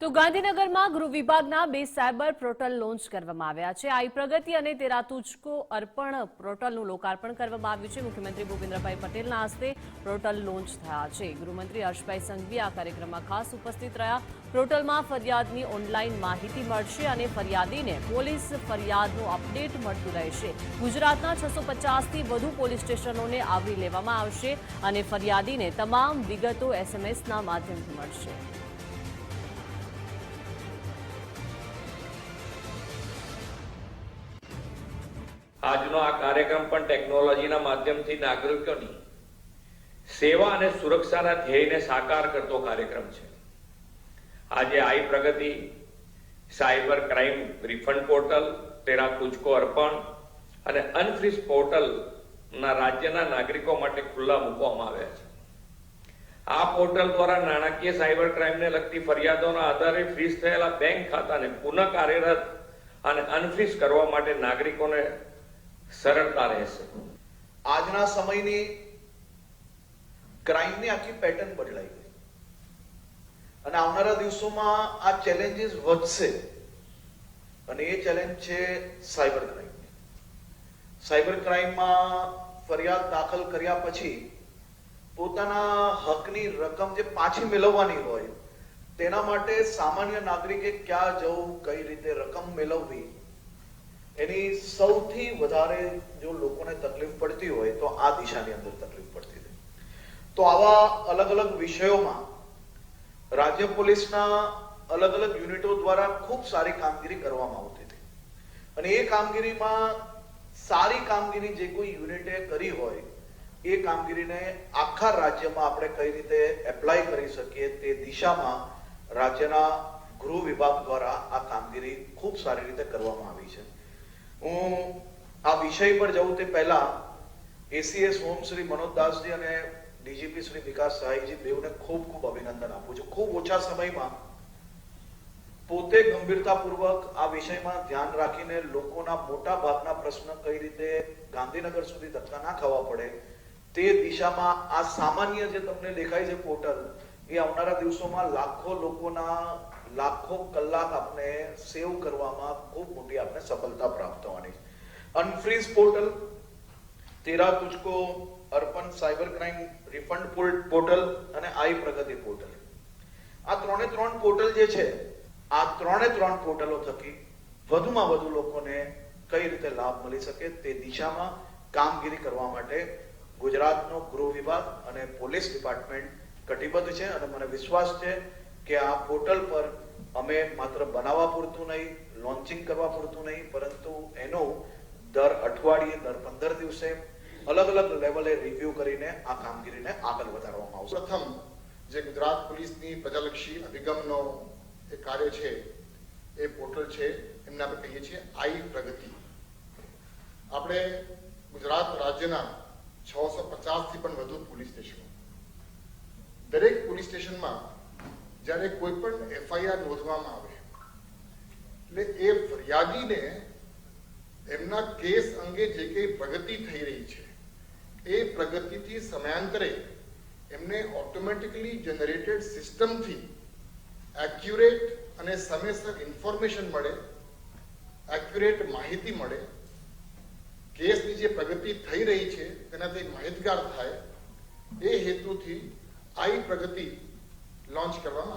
તો ગાંધીનગરમાં ગૃહ વિભાગના 2 સાયબર પોર્ટલ લોન્ચ કરવામાં આવ્યા છે। આઈ પ્રગતિ અને તેરા તુજકો અર્પણ પોર્ટલનું લોકાર્પણ કરવામાં આવ્યું છે। મુખ્યમંત્રી ભૂપેન્દ્રભાઈ પટેલના હસ્તે પોર્ટલ લોન્ચ થયા છે। ગૃહમંત્રી હર્ષભાઈ સંઘવી આ કાર્યક્રમમાં ખાસ ઉપસ્થિત રહ્યા। પોર્ટલમાં ફરિયાદની ઓનલાઈન માહિતી મળશે અને ફરિયાદીને પોલીસ ફરિયાદનું અપડેટ મળતું રહેશે। ગુજરાતના 650થી વધુ પોલીસ સ્ટેશનોને આવરી લેવામાં આવશે અને ફરિયાદીને તમામ વિગતો એસએમએસના માધ્યમથી મળશે। આજનો આ કાર્યક્રમ પણ ટેકનોલોજીના માધ્યમથી નાગરિકોની સેવા અને સુરક્ષાના ધ્યેયને સાકાર કરતો કાર્યક્રમ છે। આજે આઈ પ્રગતિ, સાયબર ક્રાઇમ રિફંડ પોર્ટલ, તેરા તુજકો અર્પણ અને અનફ્રીઝ પોર્ટલના રાજ્યના નાગરિકો માટે ખુલ્લા મૂકવામાં આવ્યા છે। આ પોર્ટલ દ્વારા નાણાકીય સાયબર ક્રાઇમને લગતી ફરિયાદોના આધારે ફ્રીઝ થયેલા બેંક ખાતાને પુનઃ કાર્યરત અને અનફ્રીઝ કરવા માટે નાગરિકોને સરળતા રહેશે। આજના સમયની ક્રાઇમની આખી પેટર્ન બદલાઈ ગઈ અને આવનારા દિવસોમાં આ ચેલેન્જીસ વધશે અને એ ચેલેન્જ છે સાયબર ક્રાઇમ। સાયબર ક્રાઇમમાં ફરિયાદ દાખલ કર્યા પછી પોતાના હકની રકમ જે પાછી મેળવવાની હોય તેના માટે સામાન્ય નાગરિકે ક્યાં જવું, કઈ રીતે રકમ મેળવવી, એની સૌથી વધારે જો લોકોને તકલીફ પડતી હોય તો આ દિશાની અંદર તકલીફ પડતી હતી। તો આવા અલગ અલગ વિષયોમાં રાજ્ય પોલીસના અલગ અલગ યુનિટો દ્વારા ખૂબ સારી કામગીરી કરવામાં આવતી હતી અને એ કામગીરીમાં સારી કામગીરી જે કોઈ યુનિટે કરી હોય એ કામગીરીને આખા રાજ્યમાં આપણે કઈ રીતે એપ્લાય કરી શકીએ તે દિશામાં રાજ્યના ગૃહ વિભાગ દ્વારા આ કામગીરી ખૂબ સારી રીતે કરવામાં આવી છે। હું આ વિષય પર જઉં તે પહેલા એસીએસ હોમ શ્રી મનોજ દાસજી અને ડીજીપી શ્રી વિકાસ સહાયજી બેઉને ખૂબ ખૂબ અભિનંદન આપું છું। ખૂબ ઓછા સમયમાં પોતે ગંભીરતાપૂર્વક આ વિષયમાં ધ્યાન રાખીને લોકોના મોટા ભાગના પ્રશ્ન કઈ રીતે ગાંધીનગર સુધી ધક્કા ના ખાવા પડે તે દિશામાં આ સામાન્ય જે તમને દેખાય છે પોર્ટલ એ આવનારા દિવસોમાં લાખો લોકોના લાખો કલાક આપણે સેવ કરવામાં ખૂબ મોટી આપણે સફળતા પ્રાપ્ત થવાની છે। અનફ્રીઝ પોર્ટલ, તેરા તુજકો અર્પણ સાયબર ક્રાઇમ રિફંડ પોર્ટલ અને આઈ પ્રગતિ પોર્ટલ, આ ત્રણે ત્રણ પોર્ટલ જે છે આ ત્રણે ત્રણ પોર્ટલો થકી વધુમાં વધુ લોકોને કઈ રીતે લાભ મળી શકે તે દિશામાં કામગીરી કરવા માટે ગુજરાતનો ગૃહ વિભાગ અને પોલીસ ડિપાર્ટમેન્ટ કટિબદ્ધ છે અને મને વિશ્વાસ છે કે આ પોર્ટલ પર અમે માત્ર બનાવવા પૂરતું નહીં, લોન્ચિંગ કરવા પૂરતું નહીં, પરંતુ એનો દર અઠવાડિયે, દર 15 દિવસે અલગ અલગ લેવલે રિવ્યુ કરીને આ કામગીરીને આગળ વધારવામાં આવશે। પ્રથમ જે ગુજરાત પોલીસની પ્રજાલક્ષી અભિગમનો એ કાર્ય છે એ પોર્ટલ છે એમને આપણે કહીએ છીએ આઈ પ્રગતિ। આપણે ગુજરાત રાજ્યના 650થી પણ વધુ પોલીસ સ્ટેશનો, દરેક પોલીસ સ્ટેશનમાં જ્યારે કોઈ પણ એફઆઈઆર નોંધવામાં આવે એટલે એ ફરિયાદીને એમના કેસ અંગે જે કંઈ પ્રગતિ થઈ રહી છે એ પ્રગતિથી સમયાંતરે એમને ઓટોમેટિકલી જનરેટેડ સિસ્ટમથી એક્યુરેટ અને સમયસર ઇન્ફોર્મેશન મળે, એક્યુરેટ માહિતી મળે, કેસની જે પ્રગતિ થઈ રહી છે તેનાથી માહિતગાર થાય, એ હેતુથી આઈ પ્રગતિ લોન્ચ કરવામાં